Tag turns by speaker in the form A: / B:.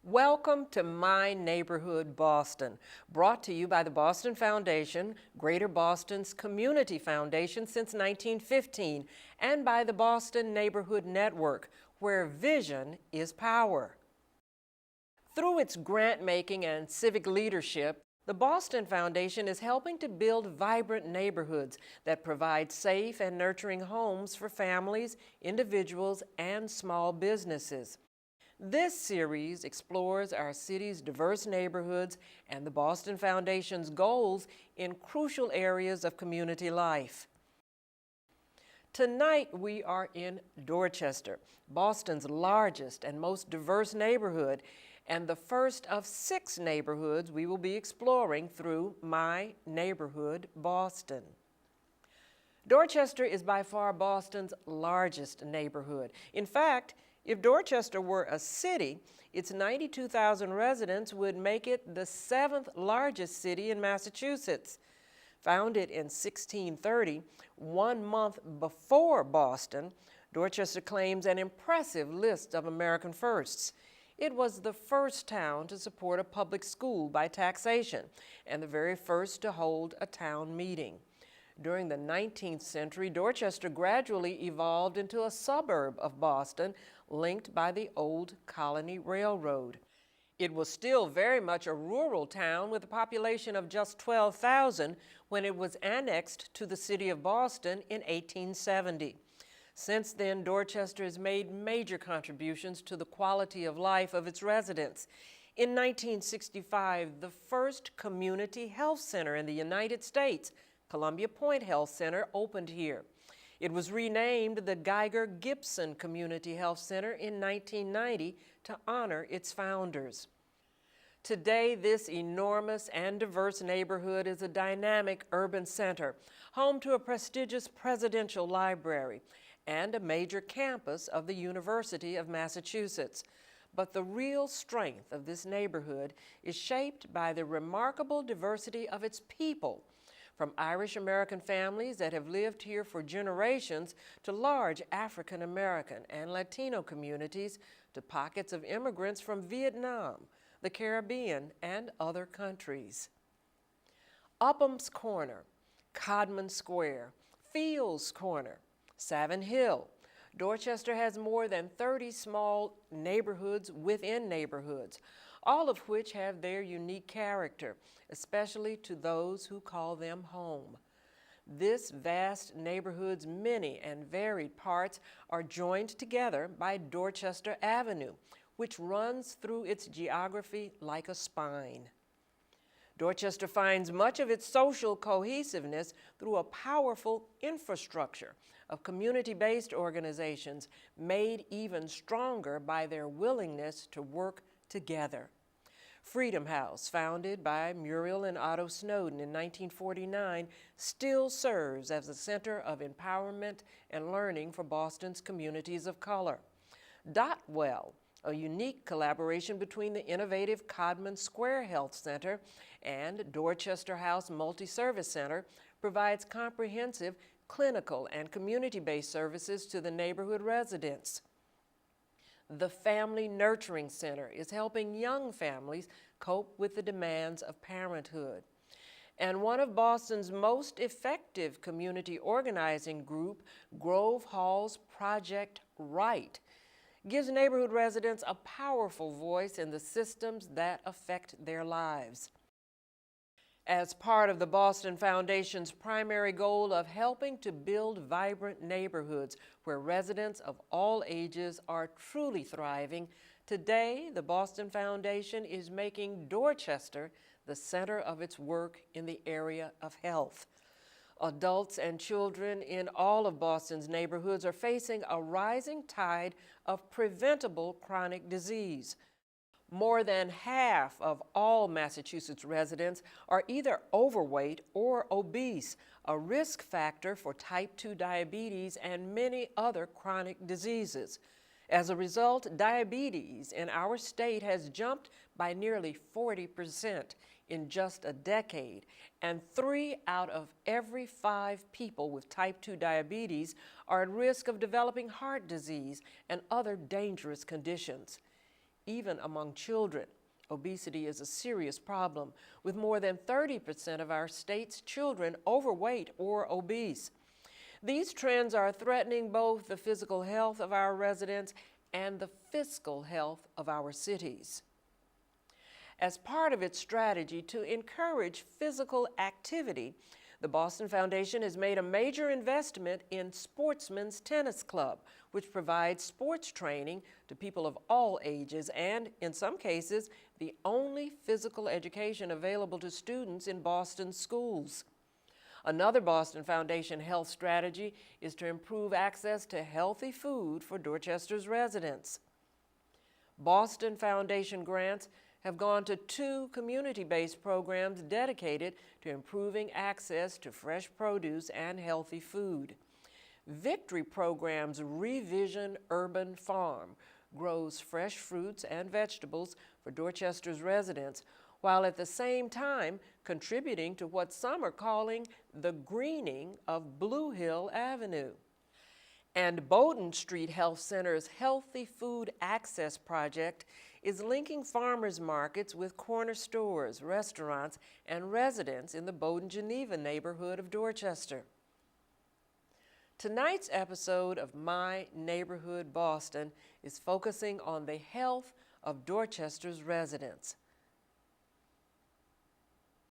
A: Welcome to My Neighborhood Boston, brought to you by the Boston Foundation, Greater Boston's community foundation since 1915, and by the Boston Neighborhood Network, where vision is power. Through its grant-making and civic leadership, the Boston Foundation is helping to build vibrant neighborhoods that provide safe and nurturing homes for families, individuals, and small businesses. This series explores our city's diverse neighborhoods and the Boston Foundation's goals in crucial areas of community life. Tonight we are in Dorchester, Boston's largest and most diverse neighborhood, and the first of 6 neighborhoods we will be exploring through My Neighborhood Boston. Dorchester is by far Boston's largest neighborhood. In fact, if Dorchester were a city, its 92,000 residents would make it the 7th largest city in Massachusetts. Founded in 1630, 1 month before Boston, Dorchester claims an impressive list of American firsts. It was the first town to support a public school by taxation and the very first to hold a town meeting. During the 19th century, Dorchester gradually evolved into a suburb of Boston, linked by the Old Colony Railroad. It was still very much a rural town with a population of just 12,000 when it was annexed to the city of Boston in 1870. Since then, Dorchester has made major contributions to the quality of life of its residents. In 1965, the first community health center in the United States, Columbia Point Health Center, opened here. It was renamed the Geiger-Gibson Community Health Center in 1990 to honor its founders. Today, this enormous and diverse neighborhood is a dynamic urban center, home to a prestigious presidential library and a major campus of the University of Massachusetts. But the real strength of this neighborhood is shaped by the remarkable diversity of its people, from Irish-American families that have lived here for generations to large African-American and Latino communities to pockets of immigrants from Vietnam, the Caribbean, and other countries. Upham's Corner, Codman Square, Fields Corner, Savin Hill. Dorchester has more than 30 small neighborhoods within neighborhoods, all of which have their unique character, especially to those who call them home. This vast neighborhood's many and varied parts are joined together by Dorchester Avenue, which runs through its geography like a spine. Dorchester finds much of its social cohesiveness through a powerful infrastructure of community-based organizations made even stronger by their willingness to work together. Freedom House, founded by Muriel and Otto Snowden in 1949, still serves as a center of empowerment and learning for Boston's communities of color. Dotwell, a unique collaboration between the innovative Codman Square Health Center and Dorchester House Multi-Service Center, provides comprehensive clinical and community-based services to the neighborhood residents. The Family Nurturing Center is helping young families cope with the demands of parenthood. And one of Boston's most effective community organizing group, Grove Hall's Project Right, gives neighborhood residents a powerful voice in the systems that affect their lives. As part of the Boston Foundation's primary goal of helping to build vibrant neighborhoods where residents of all ages are truly thriving, today the Boston Foundation is making Dorchester the center of its work in the area of health. Adults and children in all of Boston's neighborhoods are facing a rising tide of preventable chronic disease. More than half of all Massachusetts residents are either overweight or obese, a risk factor for type 2 diabetes and many other chronic diseases. As a result, diabetes in our state has jumped by nearly 40% in just a decade, and 3 out of every 5 people with type 2 diabetes are at risk of developing heart disease and other dangerous conditions. even among children. Obesity is a serious problem, with more than 30% of our state's children overweight or obese. These trends are threatening both the physical health of our residents and the fiscal health of our cities. As part of its strategy to encourage physical activity, the Boston Foundation has made a major investment in Sportsman's Tennis Club, which provides sports training to people of all ages and, in some cases, the only physical education available to students in Boston schools. Another Boston Foundation health strategy is to improve access to healthy food for Dorchester's residents. Boston Foundation grants have gone to 2 community-based programs dedicated to improving access to fresh produce and healthy food. Victory Program's Revision Urban Farm grows fresh fruits and vegetables for Dorchester's residents, while at the same time contributing to what some are calling the greening of Blue Hill Avenue. And Bowdoin Street Health Center's Healthy Food Access Project is linking farmers markets with corner stores, restaurants, and residents in the Bowdoin-Geneva neighborhood of Dorchester. Tonight's episode of My Neighborhood Boston is focusing on the health of Dorchester's residents.